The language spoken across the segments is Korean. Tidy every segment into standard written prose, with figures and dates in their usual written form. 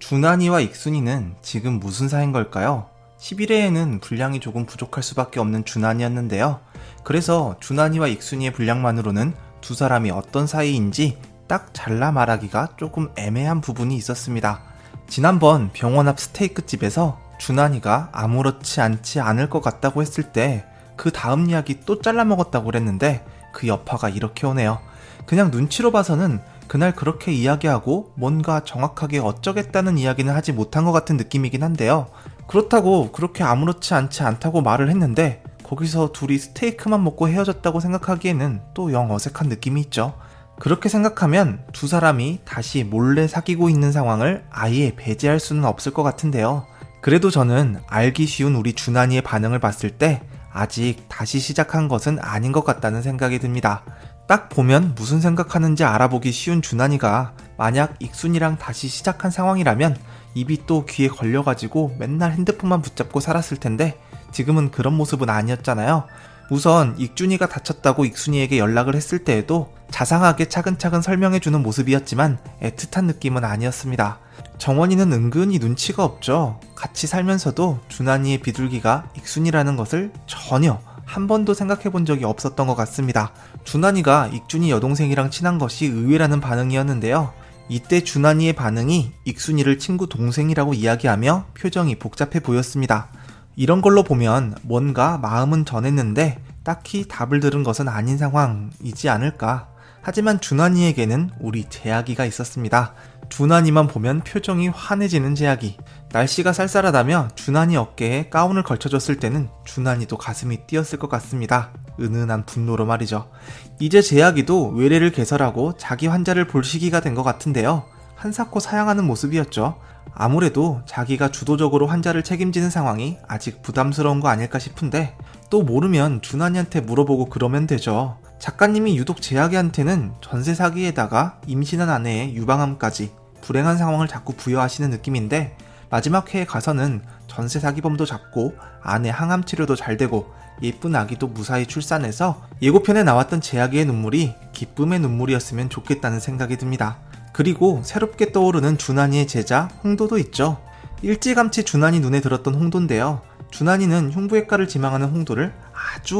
준환이와 익순이는 지금 무슨 사이인 걸까요? 11회에는 분량이 조금 부족할 수밖에 없는 준환이었는데요. 그래서 준환이와 익순이의 분량만으로는 두 사람이 어떤 사이인지 딱 잘라 말하기가 조금 애매한 부분이 있었습니다. 지난번 병원 앞 스테이크 집에서 준환이가 아무렇지 않지 않을 것 같다고 했을 때 그 다음 이야기 또 잘라 먹었다고 그랬는데 그 여파가 이렇게 오네요. 그냥 눈치로 봐서는 그날 그렇게 이야기하고 뭔가 정확하게 어쩌겠다는 이야기는 하지 못한 것 같은 느낌이긴 한데요. 그렇다고 그렇게 아무렇지 않지 않다고 말을 했는데 거기서 둘이 스테이크만 먹고 헤어졌다고 생각하기에는 또 영 어색한 느낌이 있죠. 그렇게 생각하면 두 사람이 다시 몰래 사귀고 있는 상황을 아예 배제할 수는 없을 것 같은데요. 그래도 저는 알기 쉬운 우리 준환이의 반응을 봤을 때 아직 다시 시작한 것은 아닌 것 같다는 생각이 듭니다. 딱 보면 무슨 생각하는지 알아보기 쉬운 준환이가 만약 익순이랑 다시 시작한 상황이라면 입이 또 귀에 걸려가지고 맨날 핸드폰만 붙잡고 살았을 텐데 지금은 그런 모습은 아니었잖아요. 우선 익준이가 다쳤다고 익순이에게 연락을 했을 때에도 자상하게 차근차근 설명해주는 모습이었지만 애틋한 느낌은 아니었습니다. 정원이는 은근히 눈치가 없죠. 같이 살면서도 준환이의 비둘기가 익순이라는 것을 전혀 한 번도 생각해본 적이 없었던 것 같습니다. 준환이가 익준이 여동생이랑 친한 것이 의외라는 반응이었는데요. 이때 준환이의 반응이 익순이를 친구 동생이라고 이야기하며 표정이 복잡해 보였습니다. 이런 걸로 보면 뭔가 마음은 전했는데 딱히 답을 들은 것은 아닌 상황이지 않을까. 하지만 준환이에게는 우리 재학이가 있었습니다. 준환이만 보면 표정이 환해지는 재학이. 날씨가 쌀쌀하다며 준환이 어깨에 가운을 걸쳐줬을 때는 준환이도 가슴이 뛰었을 것 같습니다. 은은한 분노로 말이죠. 이제 재학이도 외래를 개설하고 자기 환자를 볼 시기가 된 것 같은데요. 한사코 사양하는 모습이었죠. 아무래도 자기가 주도적으로 환자를 책임지는 상황이 아직 부담스러운 거 아닐까 싶은데 또 모르면 준환이한테 물어보고 그러면 되죠. 작가님이 유독 재학이한테는 전세 사기에다가 임신한 아내의 유방암까지 불행한 상황을 자꾸 부여하시는 느낌인데 마지막 회에 가서는 전세 사기범도 잡고 아내 항암 치료도 잘 되고 예쁜 아기도 무사히 출산해서 예고편에 나왔던 재학이의 눈물이 기쁨의 눈물이었으면 좋겠다는 생각이 듭니다. 그리고 새롭게 떠오르는 준환이의 제자 홍도도 있죠. 일찌감치 준환이 눈에 들었던 홍도인데요. 준환이는 흉부외과를 지망하는 홍도를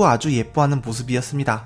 아주 예뻐하는 모습이었습니다.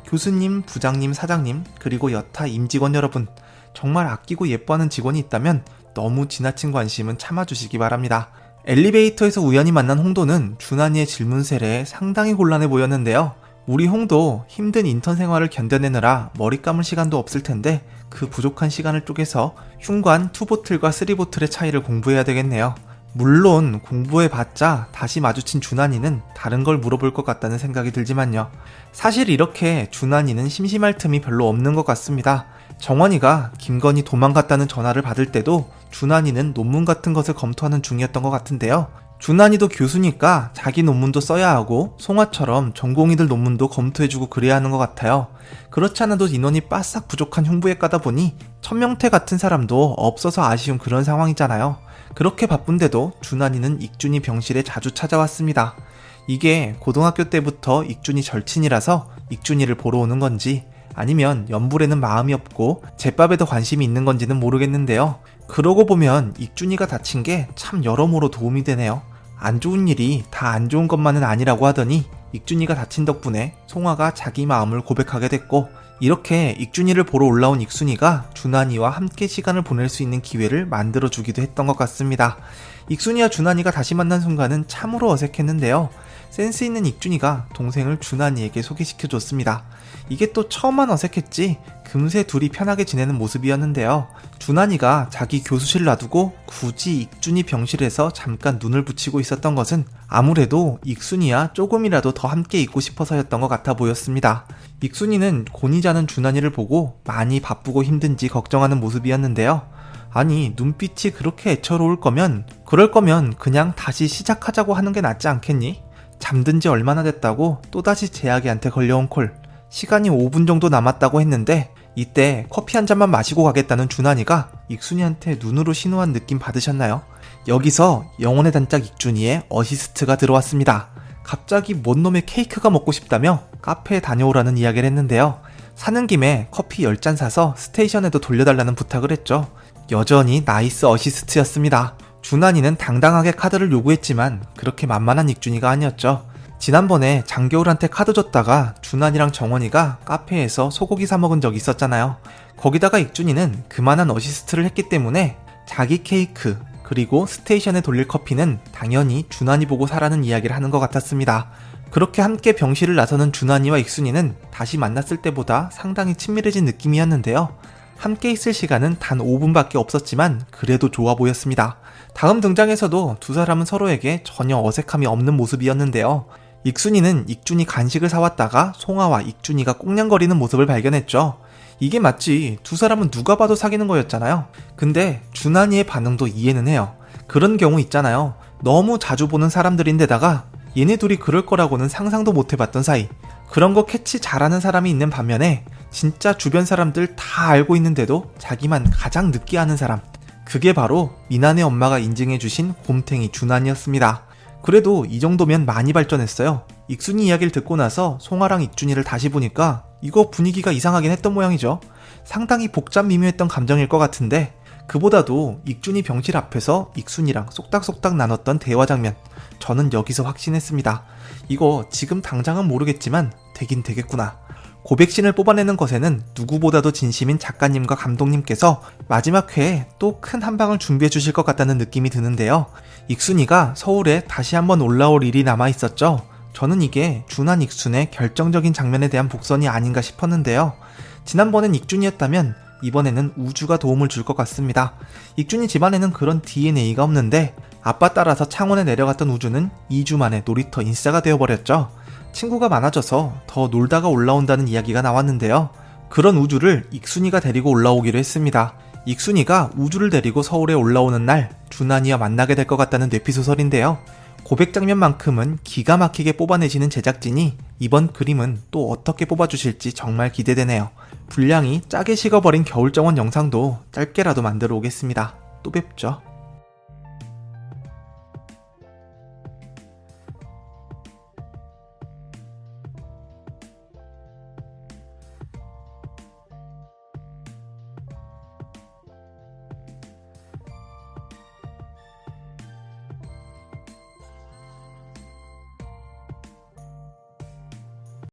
교수님, 부장님, 사장님, 그리고 여타 임직원 여러분, 정말 아끼고 예뻐하는 직원이 있다면 너무 지나친 관심은 참아주시기 바랍니다. 엘리베이터에서 우연히 만난 홍도는 준환이의 질문 세례에 상당히 곤란해 보였는데요. 우리 홍도 힘든 인턴 생활을 견뎌내느라 머리 감을 시간도 없을 텐데 그 부족한 시간을 쪼개서 흉관 2보틀과 3보틀의 차이를 공부해야 되겠네요. 물론 공부해봤자 다시 마주친 준환이는 다른 걸 물어볼 것 같다는 생각이 들지만요. 사실 이렇게 준환이는 심심할 틈이 별로 없는 것 같습니다. 정원이가 김건희 도망갔다는 전화를 받을 때도 준환이는 논문 같은 것을 검토하는 중이었던 것 같은데요. 준환이도 교수니까 자기 논문도 써야 하고 송화처럼 전공의들 논문도 검토해주고 그래야 하는 것 같아요. 그렇지 않아도 인원이 빠싹 부족한 흉부외과다 보니 천명태 같은 사람도 없어서 아쉬운 그런 상황이잖아요. 그렇게 바쁜데도 준환이는 익준이 병실에 자주 찾아왔습니다. 이게 고등학교 때부터 익준이 절친이라서 익준이를 보러 오는 건지 아니면 연불에는 마음이 없고 제밥에도 관심이 있는 건지는 모르겠는데요. 그러고 보면 익준이가 다친 게 참 여러모로 도움이 되네요. 안 좋은 일이 다 안 좋은 것만은 아니라고 하더니 익준이가 다친 덕분에 송화가 자기 마음을 고백하게 됐고 이렇게 익준이를 보러 올라온 익순이가 준환이와 함께 시간을 보낼 수 있는 기회를 만들어주기도 했던 것 같습니다. 익순이와 준환이가 다시 만난 순간은 참으로 어색했는데요. 센스 있는 익준이가 동생을 준환이에게 소개시켜줬습니다. 이게 또 처음만 어색했지 금세 둘이 편하게 지내는 모습이었는데요. 준환이가 자기 교수실 놔두고 굳이 익준이 병실에서 잠깐 눈을 붙이고 있었던 것은 아무래도 익순이와 조금이라도 더 함께 있고 싶어서였던 것 같아 보였습니다. 익순이는 곤히 자는 준환이를 보고 많이 바쁘고 힘든지 걱정하는 모습이었는데요. 아니 눈빛이 그렇게 애처로울 거면 그럴 거면 그냥 다시 시작하자고 하는 게 낫지 않겠니? 잠든 지 얼마나 됐다고 또다시 재학이한테 걸려온 콜. 시간이 5분 정도 남았다고 했는데 이때 커피 한 잔만 마시고 가겠다는 준환이가 익순이한테 눈으로 신호한 느낌 받으셨나요? 여기서 영혼의 단짝 익준이의 어시스트가 들어왔습니다. 갑자기 뭔 놈의 케이크가 먹고 싶다며 카페에 다녀오라는 이야기를 했는데요. 사는 김에 커피 10잔 사서 스테이션에도 돌려달라는 부탁을 했죠. 여전히 나이스 어시스트였습니다. 준환이는 당당하게 카드를 요구했지만 그렇게 만만한 익준이가 아니었죠. 지난번에 장겨울한테 카드 줬다가 준환이랑 정원이가 카페에서 소고기 사 먹은 적이 있었잖아요. 거기다가 익준이는 그만한 어시스트를 했기 때문에 자기 케이크 그리고 스테이션에 돌릴 커피는 당연히 준환이 보고 사라는 이야기를 하는 것 같았습니다. 그렇게 함께 병실을 나서는 준환이와 익순이는 다시 만났을 때보다 상당히 친밀해진 느낌이었는데요. 함께 있을 시간은 단 5분밖에 없었지만 그래도 좋아 보였습니다. 다음 등장에서도 두 사람은 서로에게 전혀 어색함이 없는 모습이었는데요. 익순이는 익준이 간식을 사왔다가 송아와 익준이가 꽁냥거리는 모습을 발견했죠. 이게 마치 두 사람은 누가 봐도 사귀는 거였잖아요. 근데 준환이의 반응도 이해는 해요. 그런 경우 있잖아요. 너무 자주 보는 사람들인데다가 얘네 둘이 그럴 거라고는 상상도 못 해봤던 사이. 그런 거 캐치 잘하는 사람이 있는 반면에 진짜 주변 사람들 다 알고 있는데도 자기만 가장 늦게 아는 사람. 그게 바로 미나네 엄마가 인증해주신 곰탱이 준환이었습니다. 그래도 이 정도면 많이 발전했어요. 익순이 이야기를 듣고 나서 송아랑 익준이를 다시 보니까 이거 분위기가 이상하긴 했던 모양이죠. 상당히 복잡 미묘했던 감정일 것 같은데 그보다도 익준이 병실 앞에서 익순이랑 쏙닥쏙닥 나눴던 대화 장면, 저는 여기서 확신했습니다. 이거 지금 당장은 모르겠지만 되긴 되겠구나. 고백신을 뽑아내는 것에는 누구보다도 진심인 작가님과 감독님께서 마지막 회에 또 큰 한방을 준비해 주실 것 같다는 느낌이 드는데요. 익순이가 서울에 다시 한번 올라올 일이 남아있었죠. 저는 이게 준환 익순의 결정적인 장면에 대한 복선이 아닌가 싶었는데요. 지난번엔 익준이었다면 이번에는 우주가 도움을 줄 것 같습니다. 익준이 집안에는 그런 DNA가 없는데 아빠 따라서 창원에 내려갔던 우주는 2주 만에 놀이터 인싸가 되어버렸죠. 친구가 많아져서 더 놀다가 올라온다는 이야기가 나왔는데요. 그런 우주를 익순이가 데리고 올라오기로 했습니다. 익순이가 우주를 데리고 서울에 올라오는 날 준환이와 만나게 될 것 같다는 뇌피소설인데요. 고백 장면만큼은 기가 막히게 뽑아내시는 제작진이 이번 그림은 또 어떻게 뽑아주실지 정말 기대되네요. 분량이 짜게 식어버린 겨울정원 영상도 짧게라도 만들어 오겠습니다. 또 뵙죠.